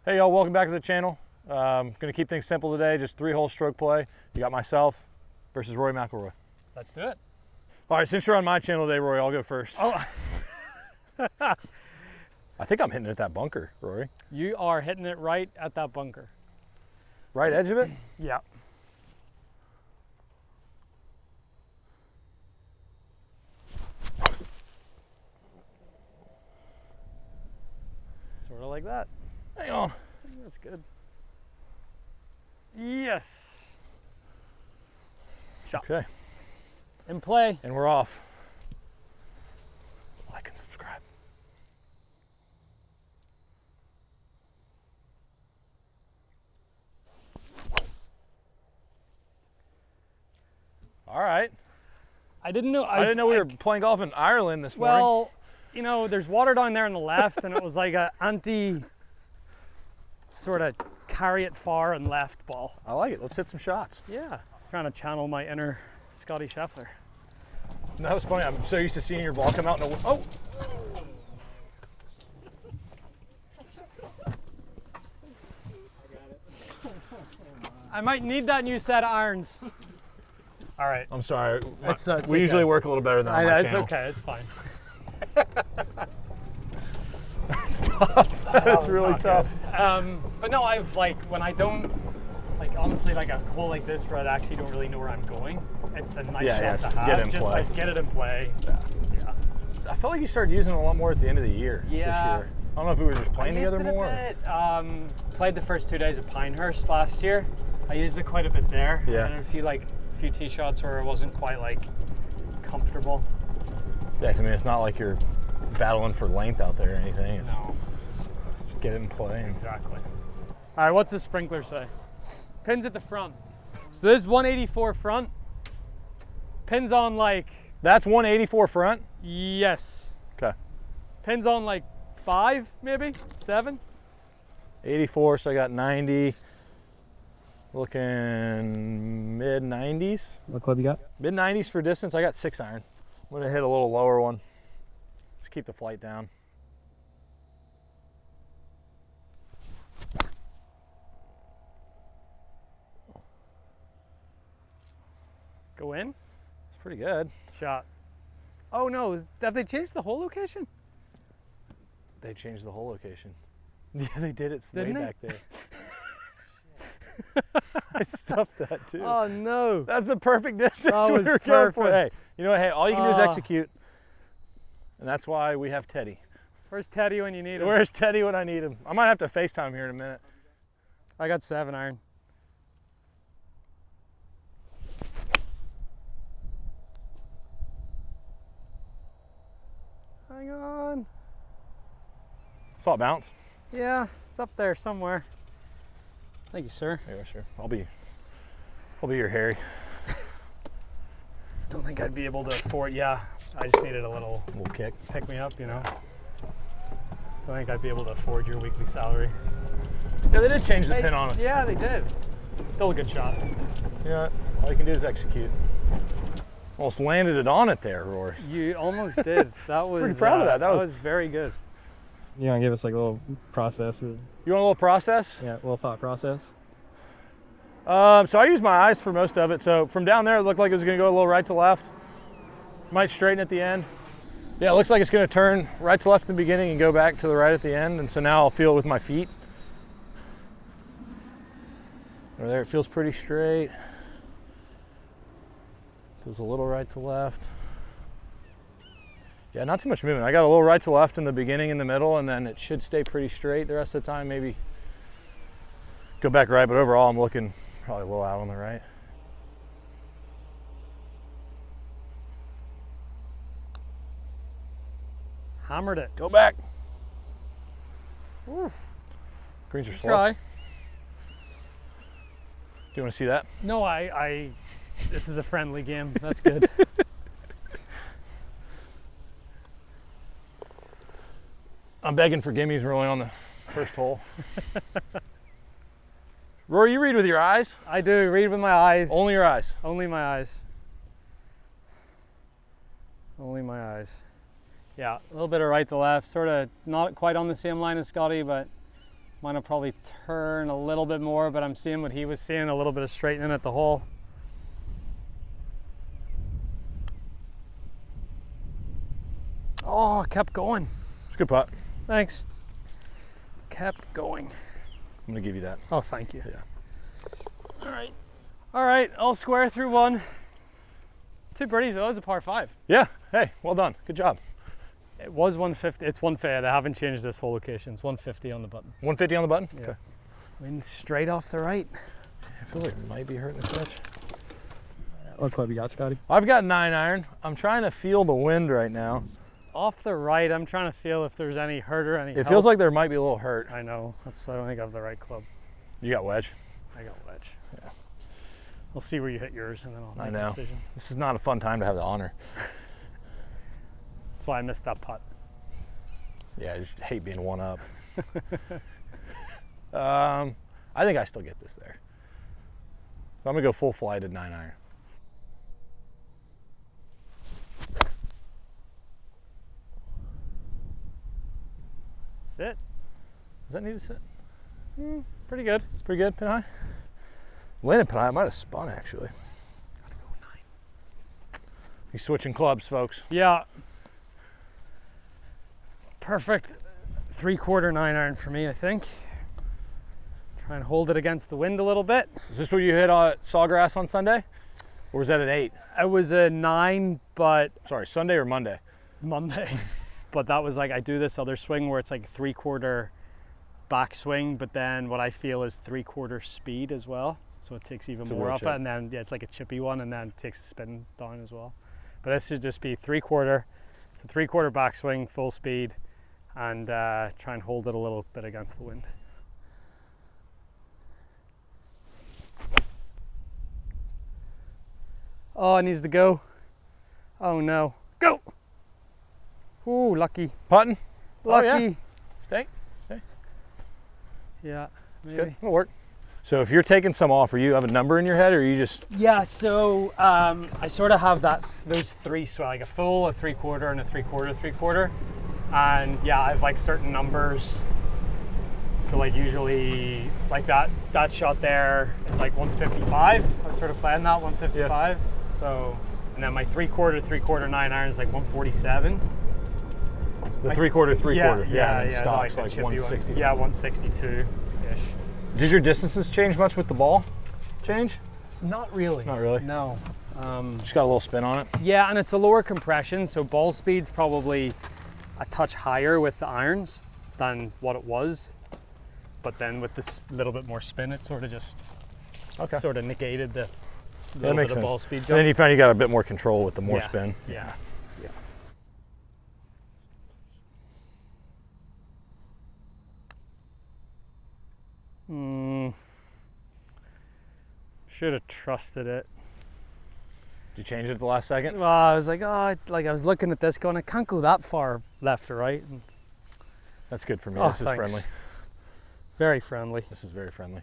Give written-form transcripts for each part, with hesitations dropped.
Hey y'all, welcome back to the channel. Gonna keep things simple today, just 3-hole stroke play. You got myself versus Rory McIlroy. Let's do it. All right, since you're on my channel today, Rory, I'll go first. Oh, I think I'm hitting it at that bunker, Rory. you are hitting it right at that bunker. Right edge of it? Yeah. Sort of like that. Hang on. That's good. Yes. Shot. Okay, In play. and we're off. Like and subscribe. All right. I didn't know. I didn't know we were playing golf in Ireland this morning. Well, you know, there's water down there on the left, and it was like a anti sort of carry it far and left ball. I like it. Let's hit some shots. Yeah. Trying to channel my inner Scottie Scheffler. And that was funny. I'm so used to seeing your ball come out in the oh. I might need that new set of irons. All right. I'm sorry. It's we okay. usually work a little better than on my It's channel. okay. It's fine. It's tough. That's really not tough. good. But no, I've like when I don't like honestly like a hole like this where I actually don't really know where I'm going. It's a nice shot to have. Get in Just play. like get it in play. Yeah. Yeah. I felt like you started using it a lot more at the end of the year this Yeah. year. I don't know if we were just playing I used together it more. a bit. Played the first 2 days at Pinehurst last year. I used it quite a bit there. Yeah. And a few tee shots where it wasn't quite like comfortable. Yeah, 'cause I mean, it's not like you're battling for length out there or anything. It's No. just get it in play. Exactly. All right, what's the sprinkler say? Pins at the front. So this is 184 front. Pins on like, That's 184 front? yes. Okay. Pins on like 5, maybe 7. 84, so I got 90. Looking mid 90s. What club you got? Mid 90s for distance. I got 6 iron. I'm gonna hit a little lower one. Just keep the flight down. Go in. It's pretty good. Shot. Oh no, have they changed the hole location? They changed the whole location. Yeah, they did. It's Didn't way they? back there. I stuffed that too. Oh no. That's the perfect distance That we was were going for. Hey, perfect. you know what? Hey, all you can do is Ah. execute. And that's why we have Teddy. Where's Teddy when you need him? Where's Teddy when I need him? I might have to FaceTime here in a minute. I got 7 iron. Hang on. Saw it bounce. Yeah, it's up there somewhere. Thank you, sir. Yeah, sure. I'll be your Harry. Don't think I'd be able to afford. Yeah, I just needed a little Little kick. pick me up, you know. Don't think I'd be able to afford your weekly salary. Yeah, they did change the pin on us. Yeah, they did. Still a good shot. You know what? All you can do is execute. Almost landed it on it there, Rory. You almost did. That was Pretty proud of that. That was- very good. You want to give us like a little process? You want a little process? Yeah, a little thought process. So I used my eyes for most of it. So from down there, it looked like it was going to go a little right to left. Might straighten at the end. Yeah, it looks like it's going to turn right to left at the beginning and go back to the right at the end. And so now I'll feel it with my feet. Over there, it feels pretty straight. Feels a little right to left. Yeah, not too much movement. I got a little right to left in the beginning, in the middle, and then it should stay pretty straight the rest of the time. Maybe go back right, but overall I'm looking probably a little out on the right. Hammered it. Go back. Oof. Greens are slow. Try. Do you want to see that? No, this is a friendly game. That's good. I'm begging for gimmies really on the first hole. Rory, you read with your eyes? I do. Read with my eyes. Only your eyes. Only my eyes. Only my eyes. Yeah, a little bit of right to left, sort of not quite on the same line as Scottie, but Mine will probably turn a little bit more, but I'm seeing what he was seeing, a little bit of straightening at the hole. Oh, kept going. It's a good putt. Thanks. Kept going. I'm gonna give you that. Oh, thank you. Yeah. All right. All right, I'll square through one. 2 birdies, though. It was a par 5. Yeah, hey, well done. Good job. It was 150. It's 150. They haven't changed this whole location. It's 150 on the button. 150 on the button? Yeah. Okay. Wind straight off the right. I feel like it might be hurting the clutch. What club you got, Scotty? I've got 9 iron. I'm trying to feel the wind right now. Off the right, I'm trying to feel if there's any hurt or any It help. feels like there might be a little hurt. I know. I don't think I have the right club. You got wedge? I got wedge. Yeah. We'll see where you hit yours, and then I'll make a decision. This is not a fun time to have the honor. That's why I missed that putt. Yeah, I just hate being one up. I think I still get this there. So I'm gonna go full flight at 9 iron. Sit. Does that need to sit? Pretty good. Pretty good, pin high? Landed pin high, I might have spun actually. Gotta go 9. He's switching clubs, folks. Yeah. Perfect 3/4 9 iron for me, I think. Try and hold it against the wind a little bit. Is this where you hit Sawgrass on Sunday? Or was that an 8? It was a 9, but Sorry, Sunday or Monday? Monday. But that was like, I do this other swing where it's like 3/4 backswing, but then what I feel is 3/4 speed as well. So it takes even more off it, and then yeah, it's like a chippy one, and then it takes a spin down as well. But this should just be 3/4. So 3/4 backswing, full speed, and try and hold it a little bit against the wind. Oh, it needs to go. Oh no. Go! Ooh, lucky. Putting? Lucky. Oh, yeah. Stay. Yeah, It's maybe. good. It'll work. So if you're taking some off, or you have a number in your head, or you just... Yeah, so I sort of have those 3, so like a full, a 3/4, and a 3/4, 3/4. And yeah, I have like certain numbers. So like usually like that shot there is like 155. I was sort of playing that 155. Yeah. So, and then my 3/4, 3/4 9 iron is like 147. The 3/4, 3/4. Yeah, and stocks like chippy 160. one. Yeah, 162-ish. Did your distances change much with the ball change? Not really. Not really? No. Just got a little spin on it? Yeah, and it's a lower compression, so ball speed's probably a touch higher with the irons than what it was. But then with this little bit more spin, it sort of just sort of negated the little bit of ball speed jump. And then you found you got a bit more control with the more spin. Yeah. Yeah. Should have trusted it. Did you change it at the last second? Well, I was like, oh, I was looking at this going, I can't go that far left or right. And that's good for me. Oh, this is thanks. friendly. Very friendly. This is very friendly.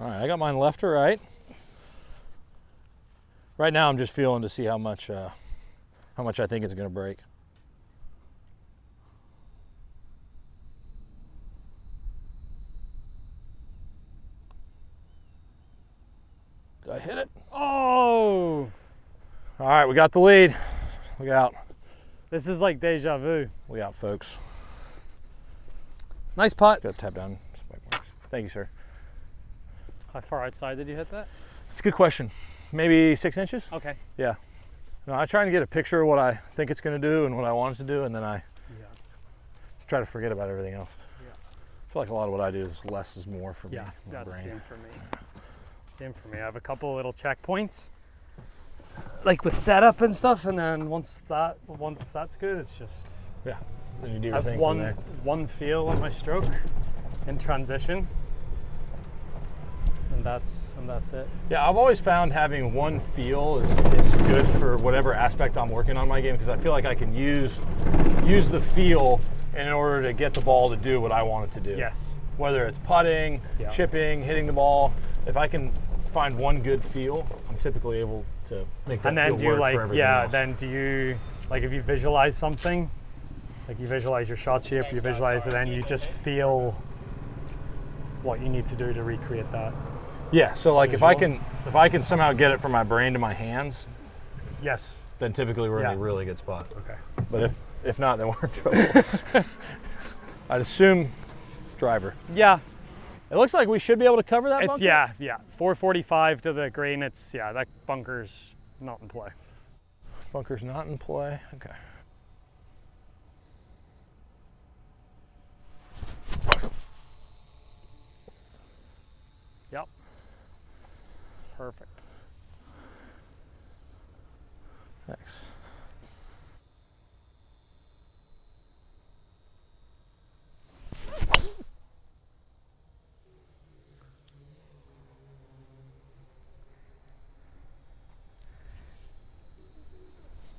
All right, I got mine left or right. Right now, I'm just feeling to see how much I think it's going to break. Did I hit it? Oh! All right, we got the lead. Look out. This is like deja vu. We out, folks. Nice putt. Got to tap down. Spike marks. Thank you, sir. How far outside did you hit that? It's a good question. Maybe 6 inches? Okay. Yeah. No, I try to get a picture of what I think it's going to do and what I want it to do, and then I try to forget about everything else. Yeah. I feel like a lot of what I do is less is more for me. Yeah, that's brain. same for me. Same for me. I have a couple of little checkpoints, like with setup and stuff, and then once that's good, it's just then you do your I have thing from there. one feel on my stroke in transition, and that's it. Yeah, I've always found having one feel is good for whatever aspect I'm working on my game, because I feel like I can use the feel in order to get the ball to do what I want it to do. Yes. Whether it's putting, chipping, hitting the ball, if I can find one good feel, I'm typically able to make that And then feel do you work for everything else. then do you, like if you visualize something, Like you visualize your shot shape, you visualize it, and you just feel what you need to do to recreate that. Yeah, so like if I can somehow get it from my brain to my hands, yes, then typically we're in a really good spot. Okay. But if not, then we're in trouble. I'd assume driver. Yeah. It looks like we should be able to cover that bunker. Yeah. 445 to the green. That bunker's not in play. Bunker's not in play. Okay. Yep. Perfect. Thanks.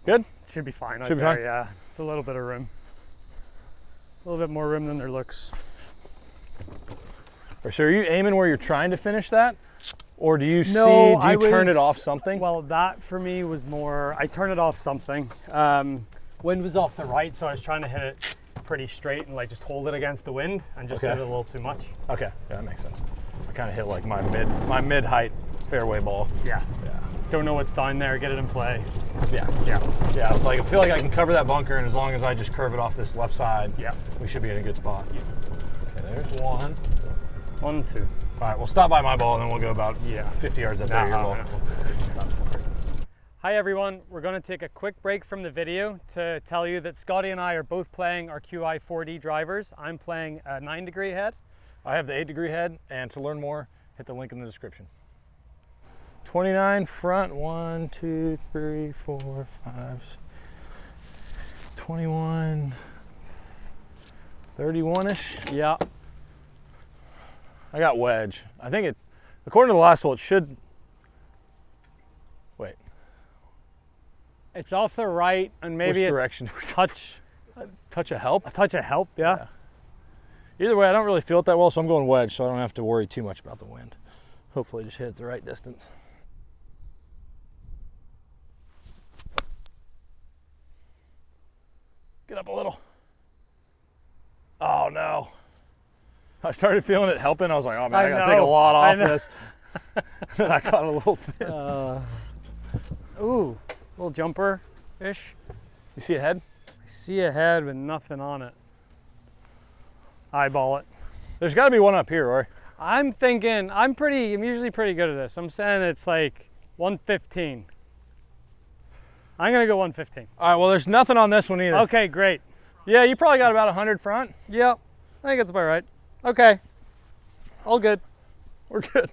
Good? Should be fine out Should be there, fine? yeah. It's a little bit of room. A little bit more room than there looks. So are you aiming where you're trying to finish that? Or do you turn it off something? Well, that for me was more, I turn it off something. Wind was off the right, so I was trying to hit it pretty straight and like just hold it against the wind and just did it a little too much. Okay, yeah, that makes sense. I kind of hit like my mid-height fairway ball. Yeah. Don't know what's down there, get it in play. Yeah. I was like, I feel like I can cover that bunker, and as long as I just curve it off this left side, we should be in a good spot. Okay, there's one. 1, 2. All right, we'll stop by my ball, and then we'll go about 50 yards up there. Your ball. Hi everyone, we're going to take a quick break from the video to tell you that Scottie and I are both playing our QI 4D drivers. I'm playing a 9-degree head. I have the 8-degree head, and to learn more, hit the link in the description. 29 front, 1, 2, 3, 4, 5, 21, 31-ish. Yeah. I got wedge. I think it, according to the last hole, it should, wait. It's off the right and maybe which direction? a touch of help? A touch of help, yeah. Either way, I don't really feel it that well, so I'm going wedge, so I don't have to worry too much about the wind. Hopefully just hit it the right distance. Get up a little. Oh no. I started feeling it helping. I was like, oh man, I gotta take a lot off this. And I caught a little thin. Ooh, little jumper-ish. You see a head? I see a head with nothing on it. Eyeball it. There's gotta be one up here, Rory. I'm thinking, I'm usually pretty good at this. I'm saying it's like 115. I'm gonna go 115. All right, well, there's nothing on this one either. Okay, great. Yeah, you probably got about 100 front. Yep, I think it's about right. Okay, all good. We're good.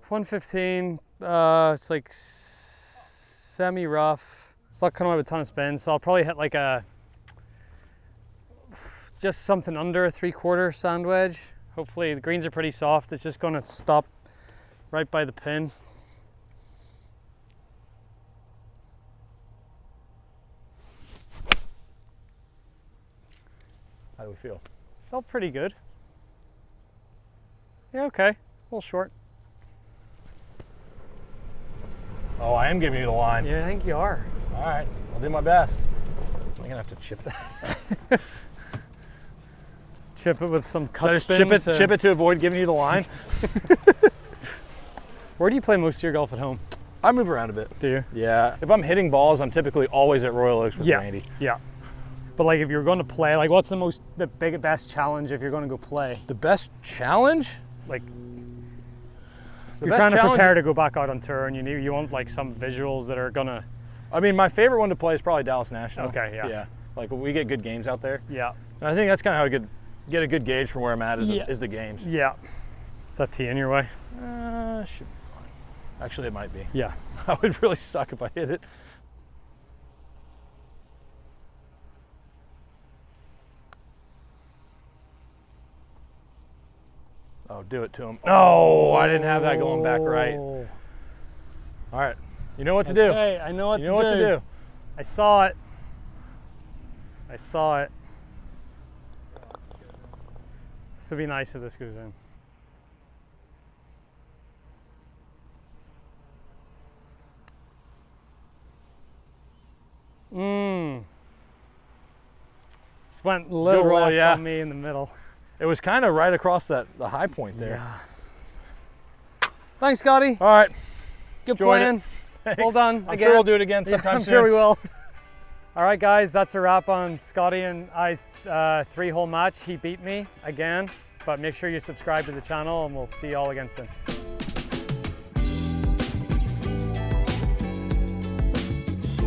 115, it's like semi-rough. It's not coming out with a ton of spin, so I'll probably hit like just something under a 3/4 sand wedge. Hopefully the greens are pretty soft. It's just gonna stop right by the pin. How do we feel? Felt pretty good. Yeah, okay, a little short. Oh, I am giving you the line. Yeah, I think you are. All right, I'll do my best. I'm gonna have to chip that. Chip it with some cut spin. Chip it to avoid giving you the line. Where do you play most of your golf at home? I move around a bit. Do you? Yeah. If I'm hitting balls, I'm typically always at Royal Oaks with Randy. Yeah. But like if you're going to play, like what's the best challenge if you're going to go play? The best challenge? Like if you're trying to prepare to go back out on tour and you want like some visuals that are gonna. I mean, my favorite one to play is probably Dallas National. Okay, yeah. Yeah. Like we get good games out there. Yeah. And I think that's kind of how I get a good gauge from where I'm at is the games. Yeah. Is that tee in your way? Should be fine. Actually, it might be. Yeah. I would really suck if I hit it. Oh, do it to him. No, I didn't have that going back right. All right. You know what to do. Okay, I know what to do. You know what to do. I saw it. I saw it. This would be nice if this goes in. Just went a little roll, left yeah. on me in the middle. It was kind of right across the high point there. Yeah. Thanks, Scotty. All right. Good Enjoyed playing. Well done. I'm again. sure we'll do it again sometime I'm soon. sure we will. All right, guys, that's a wrap on Scotty and I's 3-hole match. He beat me again, but make sure you subscribe to the channel and we'll see you all again soon.